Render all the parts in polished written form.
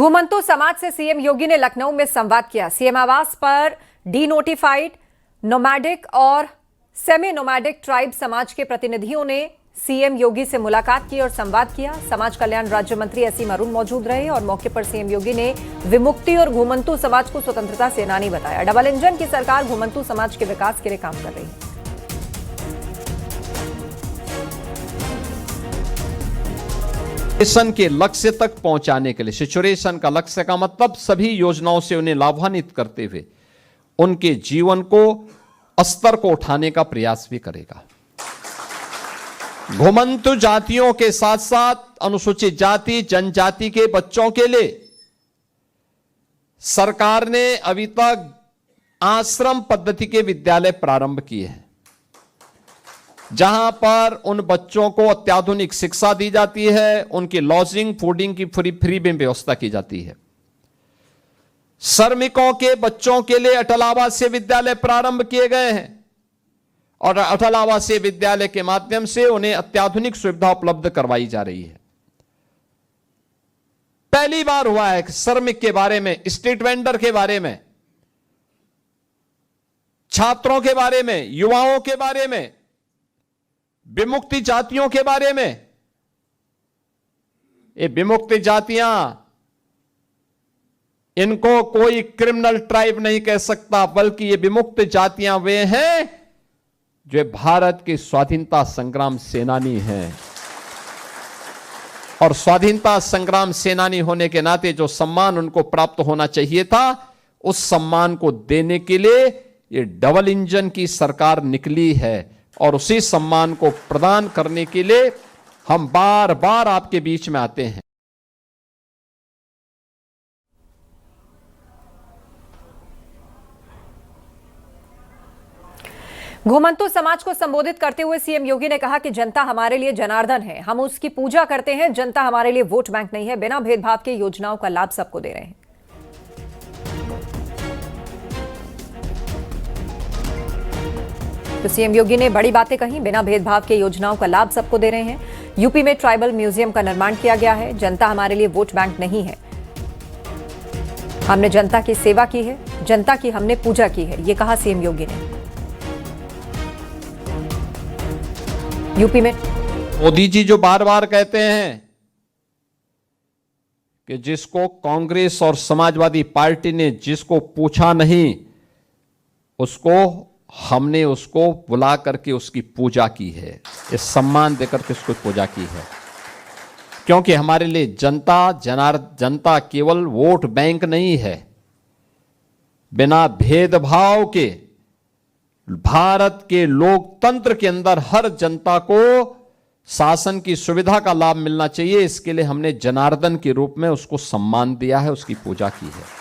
घुमंतु समाज से सीएम योगी ने लखनऊ में संवाद किया। सीएम आवास पर डीनोटिफाइड, नोमैडिक और सेमी नोमैडिक ट्राइब समाज के प्रतिनिधियों ने सीएम योगी से मुलाकात की और संवाद किया। समाज कल्याण राज्य मंत्री असीम अरुण मौजूद रहे और मौके पर सीएम योगी ने विमुक्ति और घुमंतु समाज को स्वतंत्रता सेनानी बताया। डबल इंजन की सरकार घुमंतु समाज के विकास के लिए काम कर रही है। के लक्ष्य तक पहुंचाने के लिए सिचुएशन का लक्ष्य का मतलब सभी योजनाओं से उन्हें लाभान्वित करते हुए उनके जीवन को स्तर को उठाने का प्रयास भी करेगा। घुमंतु जातियों के साथ साथ अनुसूचित जाति जनजाति के बच्चों के लिए सरकार ने अभी तक आश्रम पद्धति के विद्यालय प्रारंभ किए हैं, जहां पर उन बच्चों को अत्याधुनिक शिक्षा दी जाती है, उनकी लॉजिंग फूडिंग की फ्री में व्यवस्था की जाती है। श्रमिकों के बच्चों के लिए अटल आवासीय विद्यालय प्रारंभ किए गए हैं और अटल आवासीय विद्यालय के माध्यम से उन्हें अत्याधुनिक सुविधा उपलब्ध करवाई जा रही है। पहली बार हुआ है कि श्रमिक के बारे में, स्ट्रीट वेंडर के बारे में, छात्रों के बारे में, युवाओं के बारे में, विमुक्ति जातियों के बारे में। ये विमुक्ति जातियां, इनको कोई क्रिमिनल ट्राइब नहीं कह सकता, बल्कि ये विमुक्त जातियां वे हैं जो भारत के स्वाधीनता संग्राम सेनानी हैं। और स्वाधीनता संग्राम सेनानी होने के नाते जो सम्मान उनको प्राप्त होना चाहिए था, उस सम्मान को देने के लिए ये डबल इंजन की सरकार निकली है और उसी सम्मान को प्रदान करने के लिए हम बार बार आपके बीच में आते हैं। घुमंतु समाज को संबोधित करते हुए सीएम योगी ने कहा कि जनता हमारे लिए जनार्दन है, हम उसकी पूजा करते हैं। जनता हमारे लिए वोट बैंक नहीं है, बिना भेदभाव के योजनाओं का लाभ सबको दे रहे हैं। तो सीएम योगी ने बड़ी बातें कही, बिना भेदभाव के योजनाओं का लाभ सबको दे रहे हैं। यूपी में ट्राइबल म्यूजियम का निर्माण किया गया है। जनता हमारे लिए वोट बैंक नहीं है, हमने जनता की सेवा की है, जनता की हमने पूजा की है, ये कहा सीएम योगी ने। यूपी में मोदी जी जो बार बार कहते हैं कि जिसको कांग्रेस और समाजवादी पार्टी ने जिसको पूछा नहीं, हमने उसको बुला करके उसकी पूजा की है, इस सम्मान देकर के उसको पूजा की है। क्योंकि हमारे लिए जनता केवल वोट बैंक नहीं है। बिना भेदभाव के भारत के लोकतंत्र के अंदर हर जनता को शासन की सुविधा का लाभ मिलना चाहिए। इसके लिए हमने जनार्दन के रूप में उसको सम्मान दिया है, उसकी पूजा की है।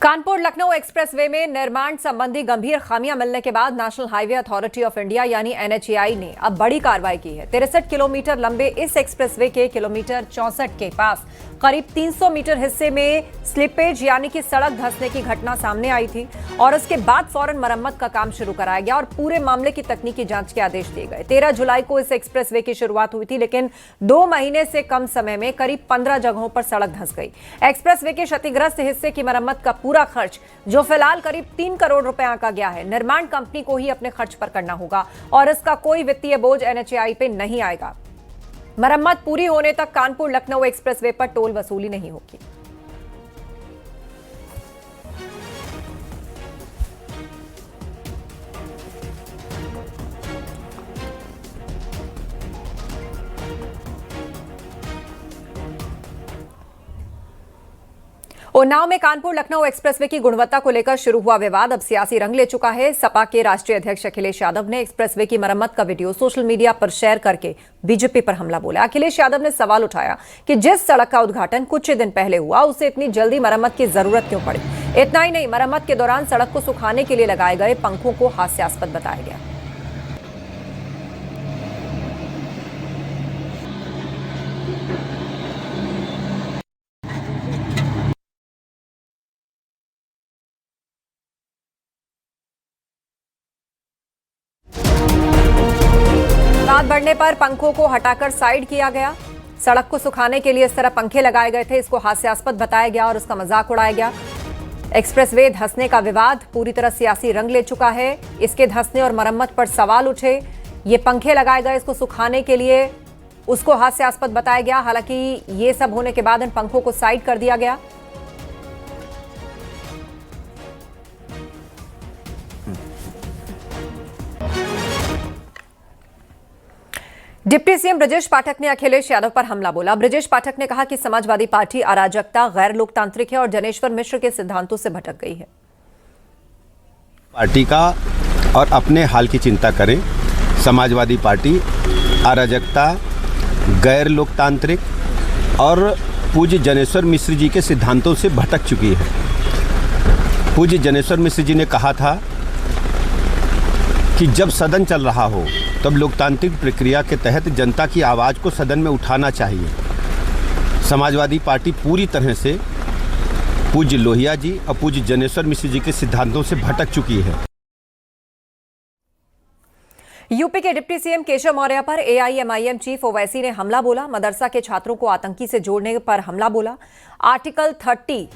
कानपुर लखनऊ एक्सप्रेसवे में निर्माण संबंधी गंभीर खामियां मिलने के बाद national highway authority of India यानी एनएचएआई ने अब बड़ी कार्रवाई की है। 63 किलोमीटर लंबे इस एक्सप्रेसवे के किलोमीटर 64 के पास करीब 300 मीटर हिस्से में स्लिपेज यानी कि सड़क धंसने की घटना सामने आई थी और उसके बाद फौरन मरम्मत का काम शुरू कराया गया और पूरे मामले की तकनीकी जांच के आदेश दिए गए। 13 जुलाई को इस एक्सप्रेसवे की शुरुआत हुई थी, लेकिन 2 महीने से कम समय में करीब 15 जगहों पर सड़क धंस गई। एक्सप्रेसवे के क्षतिग्रस्त हिस्से की मरम्मत का पूरा खर्च, जो फिलहाल करीब 3 करोड़ रुपए आंका गया है, निर्माण कंपनी को ही अपने खर्च पर करना होगा और इसका कोई वित्तीय बोझ एनएचएआई पे नहीं आएगा। मरम्मत पूरी होने तक कानपुर लखनऊ एक्सप्रेसवे पर टोल वसूली नहीं होगी। उन्नाव में कानपुर लखनऊ एक्सप्रेसवे की गुणवत्ता को लेकर शुरू हुआ विवाद अब सियासी रंग ले चुका है। सपा के राष्ट्रीय अध्यक्ष अखिलेश यादव ने एक्सप्रेसवे की मरम्मत का वीडियो सोशल मीडिया पर शेयर करके बीजेपी पर हमला बोला। अखिलेश यादव ने सवाल उठाया कि जिस सड़क का उद्घाटन कुछ ही दिन पहले हुआ, उसे इतनी जल्दी मरम्मत की जरूरत क्यों पड़ी। इतना ही नहीं, मरम्मत के दौरान सड़क को सुखाने के लिए लगाए गए पंखों को हास्यास्पद बताया गया। विरोध बढ़ने पर पंखों को हटाकर साइड किया गया। सड़क को सुखाने के लिए इस तरह पंखे लगाए गए थे, इसको हास्यास्पद बताया गया और उसका मजाक उड़ाया गया। एक्सप्रेसवे धंसने का विवाद पूरी तरह सियासी रंग ले चुका है। इसके धंसने और मरम्मत पर सवाल उठे। ये पंखे लगाए गए इसको सुखाने के लिए, उसको हास्यास्पद बताया गया। हालांकि ये सब होने के बाद इन पंखों को साइड कर दिया गया। डिप्टी सीएम ब्रजेश पाठक ने अखिलेश यादव पर हमला बोला। ब्रजेश पाठक ने कहा कि समाजवादी पार्टी अराजकता, गैर लोकतांत्रिक है और जनेश्वर मिश्र के सिद्धांतों से भटक गई है। पार्टी का और अपने हाल की चिंता करें। समाजवादी पार्टी अराजकता, गैर लोकतांत्रिक और पूज्य जनेश्वर मिश्र जी के सिद्धांतों से भटक चुकी है। पूज्य जनेश्वर मिश्र जी ने कहा था कि जब सदन चल रहा हो तब लोकतांत्रिक प्रक्रिया के तहत जनता की आवाज़ को सदन में उठाना चाहिए। समाजवादी पार्टी पूरी तरह से पूज्य लोहिया जी और पूज्य जनेश्वर मिश्र जी के सिद्धांतों से भटक चुकी है। यूपी के डिप्टी सीएम केशव मौर्य पर एआईएमआईएम चीफ ओवैसी ने हमला बोला। मदरसा के छात्रों को आतंकी से जोड़ने पर हमला बोला। आर्टिकल 30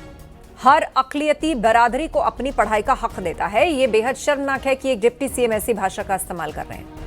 हर अक़लियती बरादरी को अपनी पढ़ाई का हक देता है। ये बेहद शर्मनाक है कि एक डिप्टी सीएम ऐसी भाषा का इस्तेमाल कर रहे हैं।